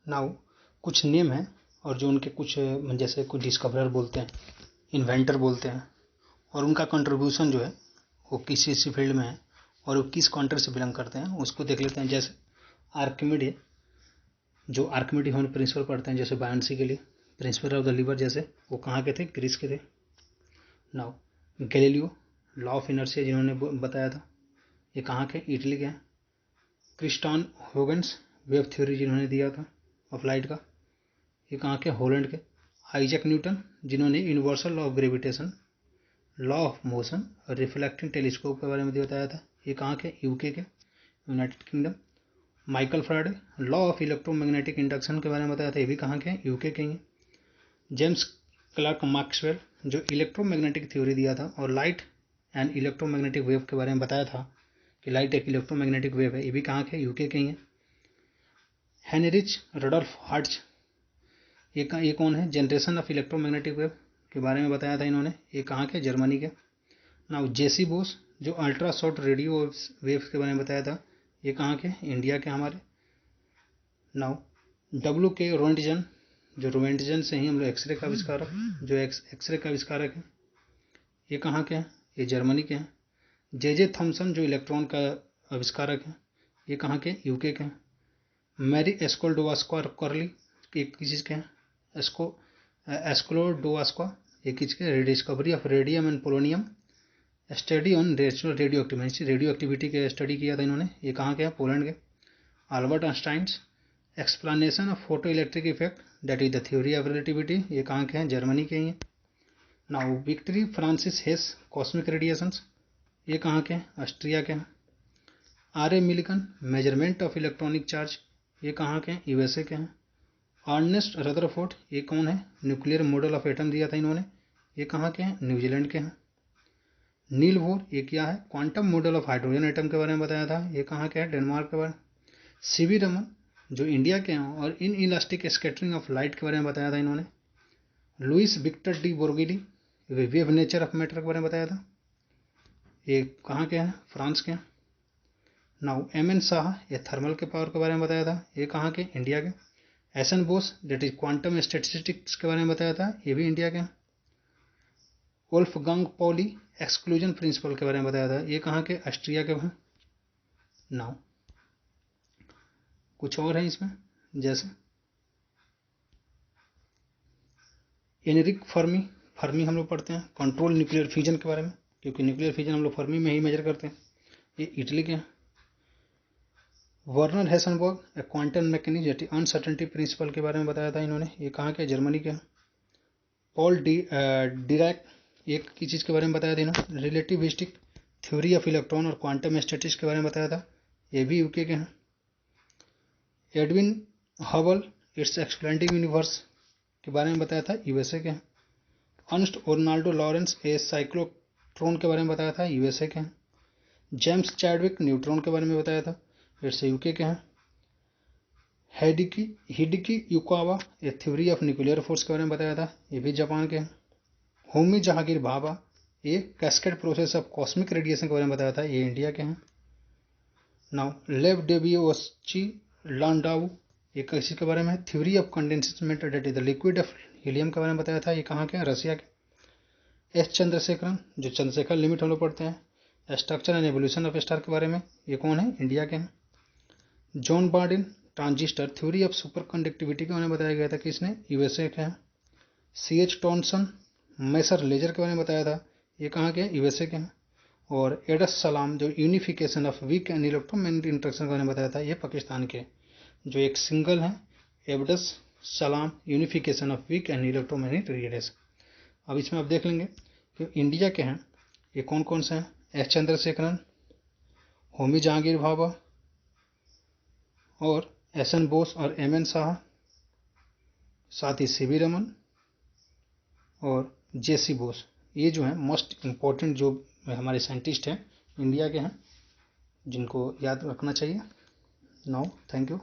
Now कुछ name हैं और जो उनके कुछ जैसे कुछ डिस्कवरर बोलते हैं, इन्वेंटर बोलते हैं, और उनका कंट्रीब्यूशन जो है वो किस इसी फील्ड में है और वो किस कंट्री से बिलोंग करते हैं उसको देख लेते हैं। जैसे आर्किमिडी, जो आर्किमिडी हम प्रिंसिपल पढ़ते हैं जैसे बायोन्सी के लिए, प्रिंसिपल ऑफ द लीवर, जैसे वो कहाँ के थे, ग्रीस के थे। Now Galileo, law of inertia जिन्होंने बताया था, ये कहाँ के, इटली के हैं। क्रिस्टॉन होगन्स, वेव थ्योरी जिन्होंने दिया था ऑफ लाइट का, ये कहाँ के, हॉलैंड के। आइजैक न्यूटन जिन्होंने universal law of gravitation, law of motion और रिफ्लेक्टिंग टेलीस्कोप के बारे में बताया था, ये कहाँ के, यूके के, United kingdom. Michael फ्राडे, law of electromagnetic induction के बारे में बताया था, ये भी कहाँ के, यूके के हैं। जेम्स क्लर्क मैक्सवेल, जो इलेक्ट्रोमैग्नेटिक थ्योरी दिया था और लाइट एंड इलेक्ट्रोमैग्नेटिक वेव के बारे में बताया था कि लाइट एक इलेक्ट्रोमैग्नेटिक वेव है, ये भी कहाँ के, यूके के ही हैं। हेनरिच रडोल्फ हर्ट्ज, ये कौन है, जनरेशन ऑफ इलेक्ट्रोमैग्नेटिक वेव के बारे में बताया था इन्होंने, ये कहाँ के, जर्मनी के। नाउ जेसी बोस, जो अल्ट्रा शॉर्ट रेडियो वेव्स के बारे में बताया था, ये कहाँ के, इंडिया के हमारे। नाउ डब्ल्यू के रोएंटजन, जो रोएंटजन से ही हम लोग एक्सरे का आविष्कारक, जो एक्सरे का आविष्कारक है, ये कहाँ के हैं, ये जर्मनी के हैं। जे थॉमसन, जो इलेक्ट्रॉन का आविष्कारक है, ये कहाँ के, यूके के हैं। मैरी एस्कोल्डोवास्का कर्ली, ये किस चीज़ के हैं, एस्कोलोडोवास्का, ये किस के, discovery of radium and polonium, study on natural radio activity के स्टडी किया था इन्होंने, ये कहाँ के हैं, पोलैंड के। Albert Einstein's, explanation of photo electric effect that is the theory of relativity, ये कहाँ के हैं, जर्मनी के ही हैं। Now Victor Francis Hess, cosmic radiations, ये कहाँ के हैं, ऑस्ट्रिया के हैं। R A Millikan, measurement of electronic charge, ये कहाँ के हैं, यूएसए के हैं। अर्नेस्ट रदरफोर्ड, ये कौन है, न्यूक्लियर मॉडल ऑफ एटम दिया था इन्होंने, ये कहाँ के हैं, न्यूजीलैंड के हैं। नील बोर, ये क्या है, quantum model of hydrogen atom के बारे में बताया था, ये कहाँ के हैं, डेनमार्क के बारे में। सीवी रमन, जो इंडिया के हैं और inelastic scattering of light के बारे में बताया था इन्होंने। Louis Victor de Broglie, wave nature of matter के बारे में बताया था, ये कहाँ के हैं, फ्रांस के हैं। नाउ एम एन शाह, ये थर्मल के पावर के बारे में बताया था, ये कहाँ के, इंडिया के। S N Bose, that is quantum statistics के बारे में बताया था, ये भी इंडिया के हैं। वोल्फगंग पॉली, एक्सक्लूजन प्रिंसिपल के बारे में बताया था, ये कहाँ के, ऑस्ट्रिया के हैं। नाउ कुछ और है इसमें, जैसे एनरिक फर्मी, फर्मी हम लोग पढ़ते हैं, कंट्रोल न्यूक्लियर फ्यूजन के बारे में, क्योंकि न्यूक्लियर फ्यूजन हम लोग फर्मी में ही मेजर करते हैं, ये इटली के हैं। Werner Heisenberg, A quantum mechanics uncertainty principle के बारे में बताया था इन्होंने, ये कहाँ के, जर्मनी के हैं। पॉल डिरैक, एक की चीज़ के बारे में बताया था इन्होंने, रिलेटिविस्टिक थ्योरी ऑफ इलेक्ट्रॉन और क्वांटम स्टैटिस्टिक्स के बारे में बताया था, ये भी यूके के हैं। एडविन हबल, इट्स एक्सप्लेंडिंग यूनिवर्स के बारे में बताया था, यूएसए के हैं। अर्नस्ट ओर्नाल्डो लॉरेंस, ए साइक्लोट्रॉन के बारे में बताया था, यूएसए के हैं। जेम्स चैडविक, न्यूट्रॉन के बारे में बताया था, इट्स यूके के हैं। Hideki Yukawa, A theory of nuclear force के बारे में बताया था, ये भी जापान के हैं। होमी जहांगीर भाभा, ये cascade process of cosmic radiation के बारे में बताया था, ये इंडिया के हैं। नाउ लेव डेबियोस्ची लैंडाउ, ये किसी के बारे में, theory of condensate that is the liquid of helium के बारे में बताया था, ये कहाँ के हैं, रसिया के। एस चंद्रशेखरन, जो चंद्रशेखर लिमिट हम लोग पढ़ते हैं, structure and evolution of star के बारे में, ये कौन है, इंडिया के हैं। John Bardeen, transistor theory of super conductivity के बारे में बताया गया था, किसने, यूएसए के हैं। सी एच टॉनसन, मैसर लेजर के बारे में बताया था, ये कहाँ के हैं, यूएसए के हैं। और एडस सलाम, जो unification of weak and electromagnetic interaction के बारे में बताया था, ये पाकिस्तान के, जो एक सिंगल है, Abdus Salam, unification of weak and electromagnetic radiation. अब इसमें आप देख लेंगे कि इंडिया के हैं ये कौन कौन से हैं, एस चंद्रशेखरन, होमी जहांगीर भाभा और एस एन बोस और एम एन शाह, साथ ही सीवी रमन और जेसी बोस, ये जो हैं मोस्ट इम्पोर्टेंट जो हमारे साइंटिस्ट हैं इंडिया के हैं, जिनको याद रखना चाहिए। Now thank you.